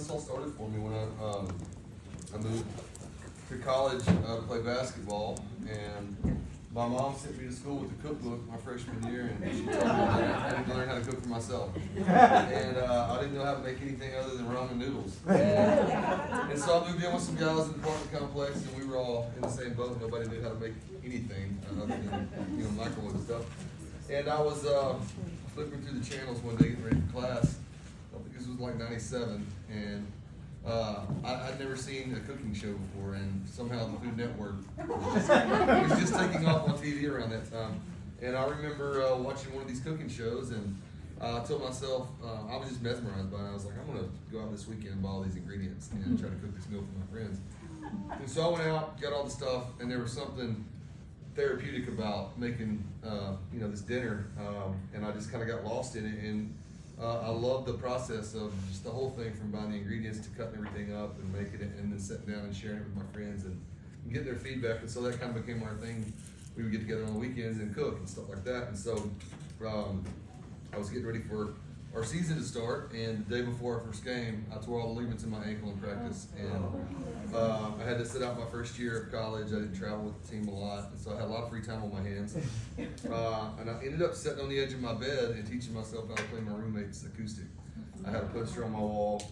this all started for me when I moved to college to play basketball, and my mom sent me to school with the cookbook my freshman year, and she told me that I need to learn how to cook for myself. And I didn't know how to make anything other than ramen noodles. And so I moved in with some guys in the apartment complex, and we were all in the same boat. Nobody knew how to make anything other than microwave stuff. And I was flipping through the channels one day getting ready for class. I think this was like '97, and I'd never seen a cooking show before, and somehow the Food Network was just taking off on TV around that time. And I remember watching one of these cooking shows, and I told myself, I was just mesmerized by it. I was like, I'm going to go out this weekend and buy all these ingredients and try to cook this meal for my friends. And so I went out, got all the stuff, and there was something therapeutic about making this dinner, and I just kind of got lost in it. And I love the process of just the whole thing, from buying the ingredients to cutting everything up and making it, and then sitting down and sharing it with my friends and getting their feedback. And so that kind of became our thing. We would get together on the weekends and cook and stuff like that. And so I was getting ready for our season to start, and the day before our first game, I tore all the ligaments in my ankle in practice, and I had to sit out my first year of college. I didn't travel with the team a lot, and so I had a lot of free time on my hands. And I ended up sitting on the edge of my bed and teaching myself how to play my roommate's acoustic. I had a poster on my wall.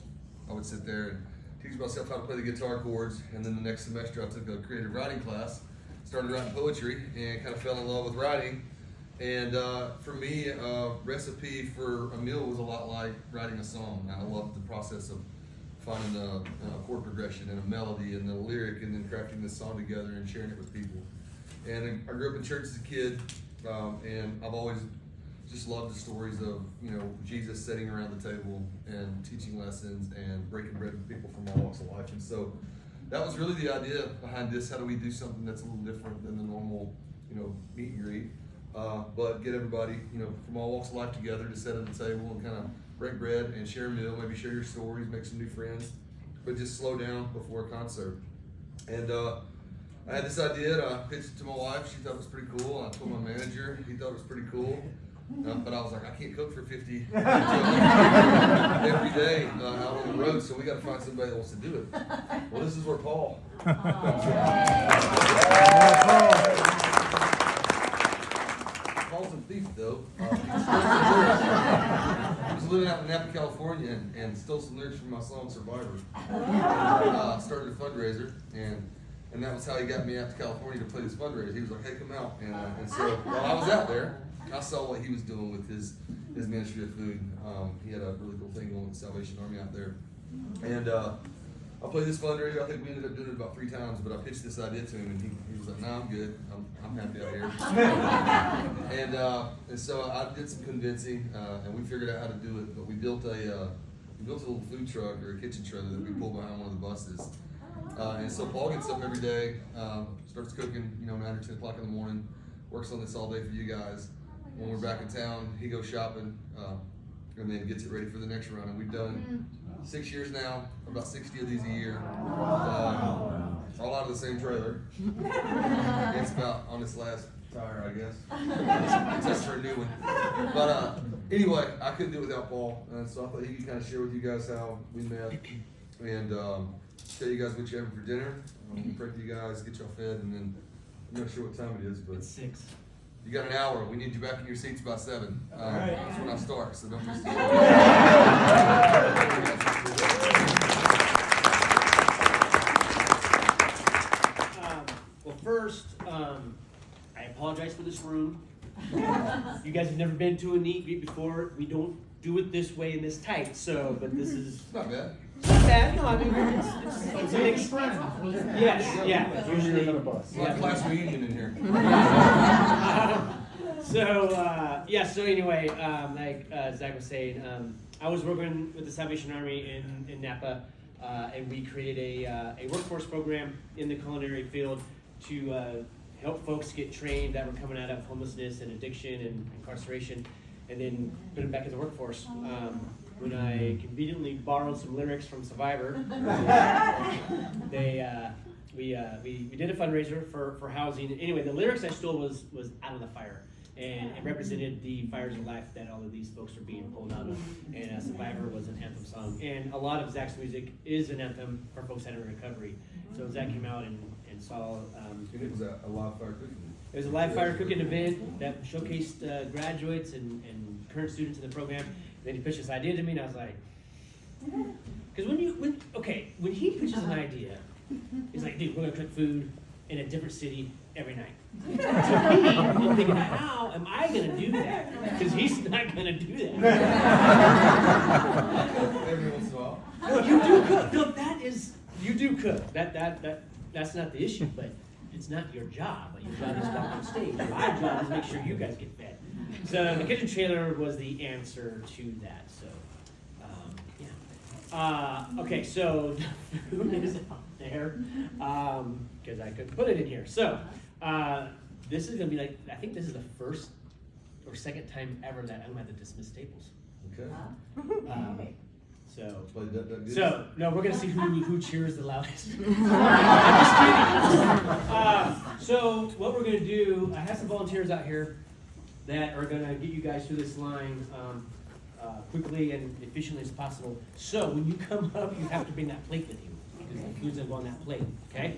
I would sit there and teach myself how to play the guitar chords, and then the next semester I took a creative writing class, started writing poetry, and kind of fell in love with writing. And for me, recipe for a meal was a lot like writing a song. I loved the process of finding a chord progression and a melody and a lyric, and then crafting this song together and sharing it with people. And I grew up in church as a kid, and I've always just loved the stories of Jesus sitting around the table and teaching lessons and breaking bread with people from all walks of life. And so that was really the idea behind this. How do we do something that's a little different than the normal meet and greet? But get everybody, from all walks of life together to sit at the table and kind of break bread and share a meal, maybe share your stories, make some new friends, but just slow down before a concert. And I had this idea, and I pitched it to my wife. She thought it was pretty cool. I told my manager, he thought it was pretty cool. But I was like, I can't cook for 50 every day out on the road, so we got to find somebody that wants to do it. Well, this is where Paul. Paul's a thief, though. He was living out in Napa, California, and stole some lyrics from my song Survivor. And started a fundraiser, and that was how he got me out to California to play this fundraiser. He was like, hey, come out. And so while I was out there, I saw what he was doing with his ministry of food. He had a really cool thing going with the Salvation Army out there. And I played this fundraiser. I think we ended up doing it about 3 times, but I pitched this idea to him, and he was like, "No, I'm good. I'm happy out here." And so I did some convincing, and we figured out how to do it. But we built a little food truck or a kitchen trailer that we pulled behind one of the buses. And so Paul gets up every day, starts cooking, 9 or 10 o'clock in the morning, works on this all day for you guys. When we're back in town, he goes shopping, and then gets it ready for the next run. And we've done 6 years now, about 60 of these a year, all out of the same trailer. It's about on this last tire, I guess. Just for a new one. But anyway, I couldn't do it without Paul, so I thought he could kind of share with you guys how we met, and tell you guys what you're having for dinner. Pray for you guys, get y'all fed, and then I'm not sure what time it is, but it's 6. You got an hour. We need you back in your seats by 7. Right. That's when I start, so don't miss it. Well, first, I apologize for this room. You guys have never been to a neat beat before. We don't do it this way and this tight, but this is... It's not bad. It's not bad. No, I mean, it's a big friend. Yes, yeah. Usually, a lot of class reunion in here. So anyway, like Zach was saying, I was working with the Salvation Army in Napa, and we created a workforce program in the culinary field to help folks get trained that were coming out of homelessness and addiction and incarceration, and then put them back in the workforce. When I conveniently borrowed some lyrics from Survivor, we did a fundraiser for housing. Anyway, the lyrics I stole was Out of the Fire. and it represented the fires of life that all of these folks are being pulled out of. And Survivor was an anthem song. And a lot of Zak's music is an anthem for folks that are in recovery. So Zak came out and saw. And it was a live fire cooking. It was a live fire cooking event that showcased graduates and current students in the program. And then he pitched this idea to me, and I was like, because when he pitches an idea, he's like, dude, we're gonna cook food in a different city every night. To me, I'm thinking, how am I gonna do that? Because he's not gonna do that. Every once in a while. No, you do cook. No, you do cook. That's not the issue, but it's not your job. Your job is to walk on stage. My job is to make sure you guys get fed. So the kitchen trailer was the answer to that. So, yeah. Okay, so the food is out there because I couldn't put it in here. So this is gonna be like, I think this is the first or second time ever that I'm gonna have to dismiss tables. Okay. So no, we're gonna see who cheers the loudest. I'm just kidding. So what we're gonna do, I have some volunteers out here that are gonna get you guys through this line quickly and efficiently as possible. So when you come up, you have to bring that plate with you because the food's gonna go on that plate. Okay.